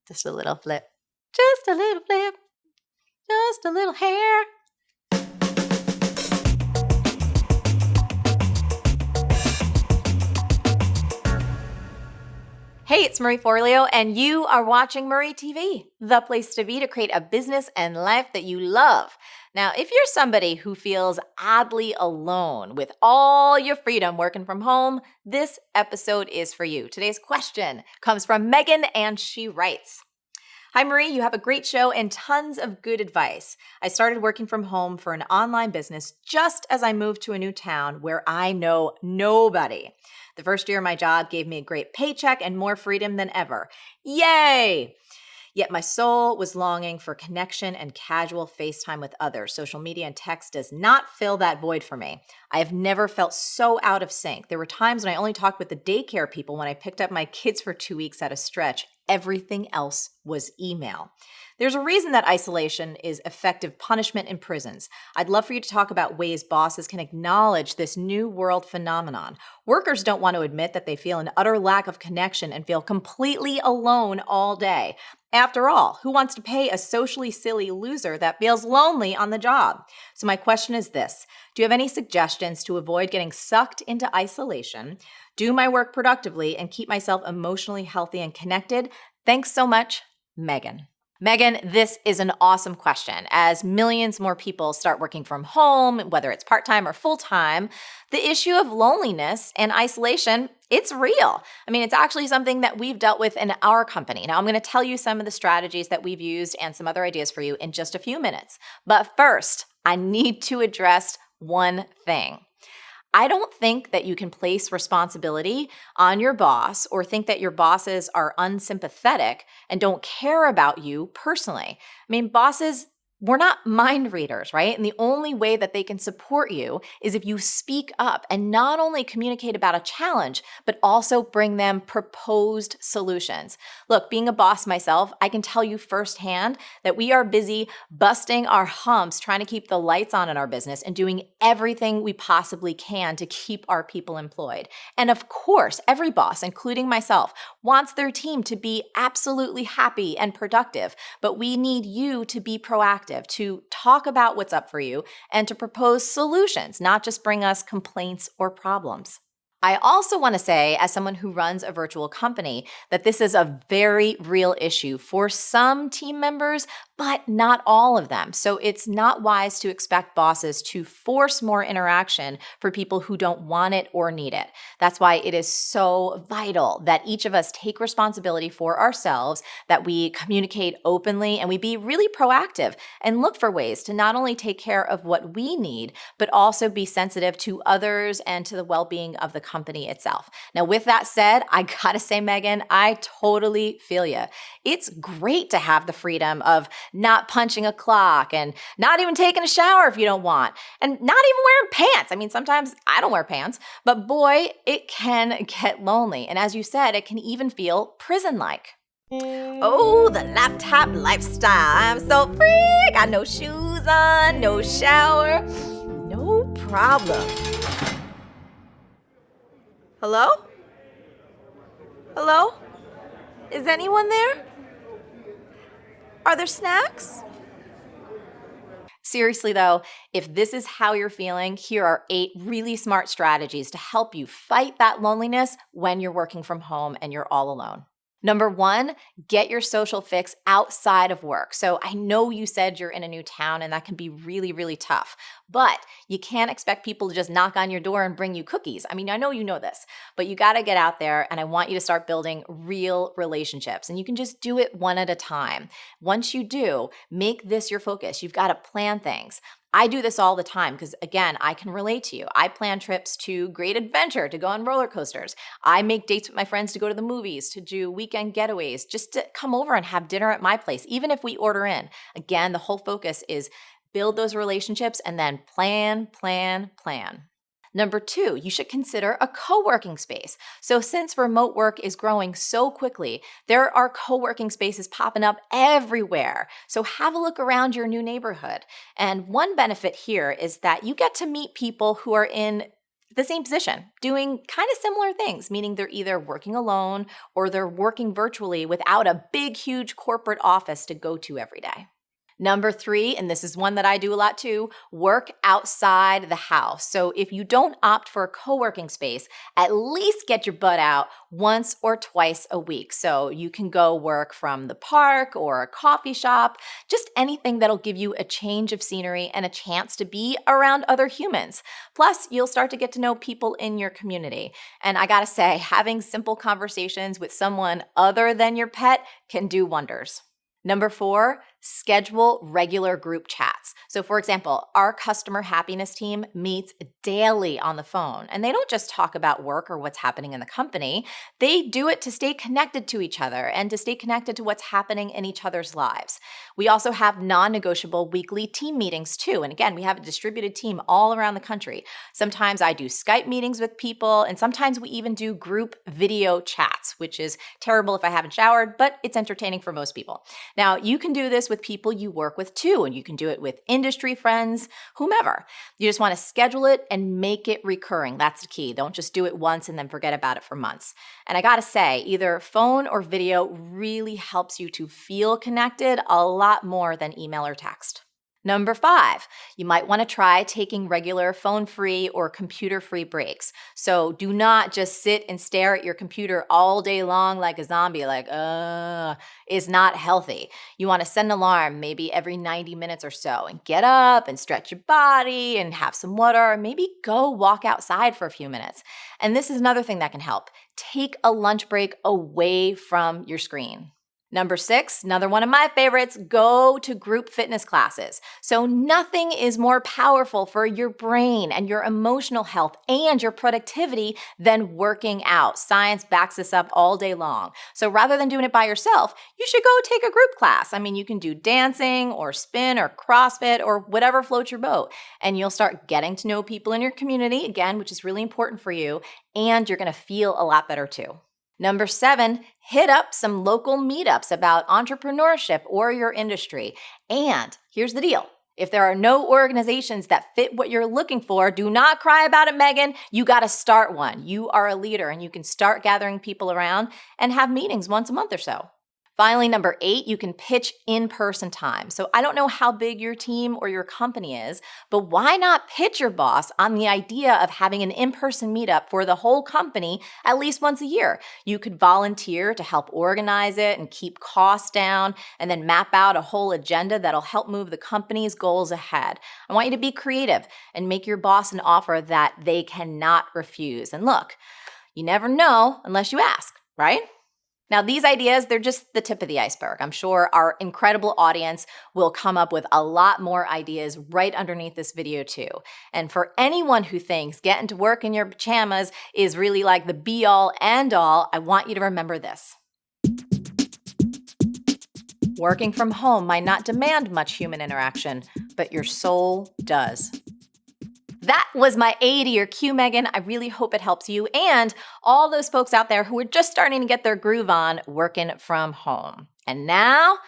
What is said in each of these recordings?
Just a little flip. Just a little flip. Just a little hair. Hey, it's Marie Forleo, and you are watching Marie TV, the place to be to create a business and life that you love. Now, if you're somebody who feels oddly alone with all your freedom working from home, this episode is for you. Today's question comes from Megan, and she writes, Hi, Marie. You have a great show and tons of good advice. I started working from home for an online business just as I moved to a new town where I know nobody. The first year of my job gave me a great paycheck and more freedom than ever. Yay! Yet my soul was longing for connection and casual FaceTime with others. Social media and text does not fill that void for me. I have never felt so out of sync. There were times when I only talked with the daycare people when I picked up my kids for 2 weeks at a stretch. Everything else was email. There's a reason that isolation is effective punishment in prisons. I'd love for you to talk about ways bosses can acknowledge this new world phenomenon. Workers don't want to admit that they feel an utter lack of connection and feel completely alone all day. After all, who wants to pay a socially silly loser that feels lonely on the job? So my question is this. Do you have any suggestions to avoid getting sucked into isolation, do my work productively, and keep myself emotionally healthy and connected? Thanks so much, Megan. Megan, this is an awesome question. As millions more people start working from home, whether it's part-time or full-time, the issue of loneliness and isolation, it's real. I mean, it's actually something that we've dealt with in our company. Now, I'm going to tell you some of the strategies that we've used and some other ideas for you in just a few minutes. But first, I need to address one thing. I don't think that you can place responsibility on your boss or think that your bosses are unsympathetic and don't care about you personally. I mean, bosses, we're not mind readers, right? And the only way that they can support you is if you speak up and not only communicate about a challenge, but also bring them proposed solutions. Look, being a boss myself, I can tell you firsthand that we are busy busting our humps trying to keep the lights on in our business and doing everything we possibly can to keep our people employed. And of course, every boss, including myself, wants their team to be absolutely happy and productive, but we need you to be proactive, to talk about what's up for you, and to propose solutions, not just bring us complaints or problems. I also want to say, as someone who runs a virtual company, that this is a very real issue for some team members, but not all of them. So it's not wise to expect bosses to force more interaction for people who don't want it or need it. That's why it is so vital that each of us take responsibility for ourselves, that we communicate openly, and we be really proactive and look for ways to not only take care of what we need, but also be sensitive to others and to the well-being of the company itself. Now, with that said, I gotta say, Megan, I totally feel you. It's great to have the freedom of not punching a clock and not even taking a shower if you don't want, and not even wearing pants. I mean, sometimes I don't wear pants, but boy, it can get lonely. And as you said, it can even feel prison-like. Oh, the laptop lifestyle. I'm so free. Got no shoes on, no shower, no problem. Hello? Hello? Is anyone there? Are there snacks? Seriously though, if this is how you're feeling, here are 8 really smart strategies to help you fight that loneliness when you're working from home and you're all alone. Number 1, get your social fix outside of work. So I know you said you're in a new town and that can be really, really tough, but you can't expect people to just knock on your door and bring you cookies. I mean, I know you know this, but you got to get out there, and I want you to start building real relationships, and you can just do it one at a time. Once you do, make this your focus. You've got to plan things. I do this all the time because, again, I can relate to you. I plan trips to Great Adventure, to go on roller coasters. I make dates with my friends to go to the movies, to do weekend getaways, just to come over and have dinner at my place, even if we order in. Again, the whole focus is build those relationships and then plan. Number 2, you should consider a co-working space. So since remote work is growing so quickly, there are co-working spaces popping up everywhere. So have a look around your new neighborhood. And one benefit here is that you get to meet people who are in the same position, doing kind of similar things, meaning they're either working alone or they're working virtually without a big, huge corporate office to go to every day. Number 3, and this is one that I do a lot too, work outside the house. So if you don't opt for a co-working space, at least get your butt out once or twice a week. So you can go work from the park or a coffee shop, just anything that'll give you a change of scenery and a chance to be around other humans. Plus, you'll start to get to know people in your community. And I gotta say, having simple conversations with someone other than your pet can do wonders. Number 4, schedule regular group chats. So for example, our customer happiness team meets daily on the phone, and they don't just talk about work or what's happening in the company. They do it to stay connected to each other and to stay connected to what's happening in each other's lives. We also have non-negotiable weekly team meetings too. And again, we have a distributed team all around the country. Sometimes I do Skype meetings with people, and sometimes we even do group video chats, which is terrible if I haven't showered, but it's entertaining for most people. Now, you can do this with people you work with too, and you can do it with industry friends, whomever. You just want to schedule it and make it recurring. That's the key. Don't just do it once and then forget about it for months. And I gotta say, either phone or video really helps you to feel connected a lot more than email or text. Number 5, you might want to try taking regular phone-free or computer-free breaks. So do not just sit and stare at your computer all day long like a zombie, is not healthy. You want to set an alarm maybe every 90 minutes or so and get up and stretch your body and have some water, or maybe go walk outside for a few minutes. And this is another thing that can help. Take a lunch break away from your screen. Number 6, another one of my favorites, go to group fitness classes. So nothing is more powerful for your brain and your emotional health and your productivity than working out. Science backs this up all day long. So rather than doing it by yourself, you should go take a group class. I mean, you can do dancing or spin or CrossFit or whatever floats your boat. And you'll start getting to know people in your community, again, which is really important for you, and you're going to feel a lot better too. Number 7, hit up some local meetups about entrepreneurship or your industry. And here's the deal. If there are no organizations that fit what you're looking for, do not cry about it, Megan. You got to start one. You are a leader and you can start gathering people around and have meetings once a month or so. Finally, number 8, you can pitch in-person time. So I don't know how big your team or your company is, but why not pitch your boss on the idea of having an in-person meetup for the whole company at least once a year? You could volunteer to help organize it and keep costs down, and then map out a whole agenda that'll help move the company's goals ahead. I want you to be creative and make your boss an offer that they cannot refuse. And look, you never know unless you ask, right? Now, these ideas, they're just the tip of the iceberg. I'm sure our incredible audience will come up with a lot more ideas right underneath this video too. And for anyone who thinks getting to work in your pajamas is really like the be-all, end-all, I want you to remember this. Working from home might not demand much human interaction, but your soul does. That was my A to your Q, Megan. I really hope it helps you and all those folks out there who are just starting to get their groove on working from home. And now,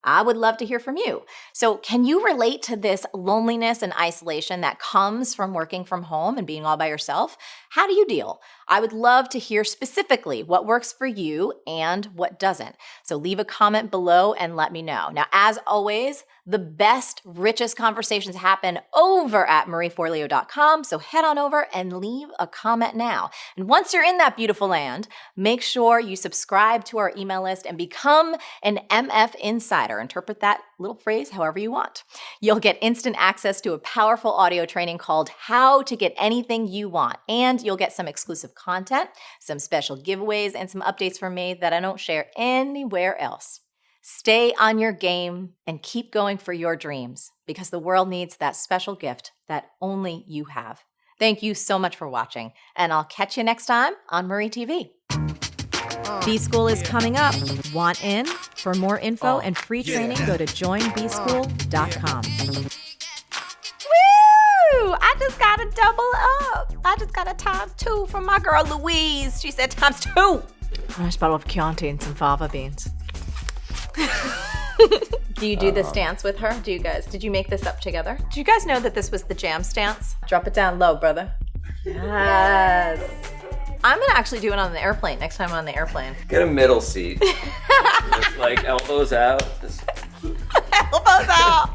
I would love to hear from you. So can you relate to this loneliness and isolation that comes from working from home and being all by yourself? How do you deal? I would love to hear specifically what works for you and what doesn't. So leave a comment below and let me know. Now, as always, the best, richest conversations happen over at marieforleo.com. So head on over and leave a comment now. And once you're in that beautiful land, make sure you subscribe to our email list and become an MF Insider. Interpret that little phrase however you want. You'll get instant access to a powerful audio training called How to Get Anything You Want. And you'll get some exclusive content, some special giveaways, and some updates from me that I don't share anywhere else. Stay on your game and keep going for your dreams because the world needs that special gift that only you have. Thank you so much for watching, and I'll catch you next time on Marie TV. B-School is coming up. Want in? For more info and free training, go to joinbschool.com. Woo! I just got a double up. I just got a ×2 from my girl Louise. She said ×2. Nice bottle of Chianti and some fava beans. Do you do this dance with her? Did you make this up together? Do you guys know that this was the jam stance? Drop it down low, brother. Yes. I'm gonna actually do it on the airplane next time I'm on the airplane. Get a middle seat. Just like elbows out. Elbows out.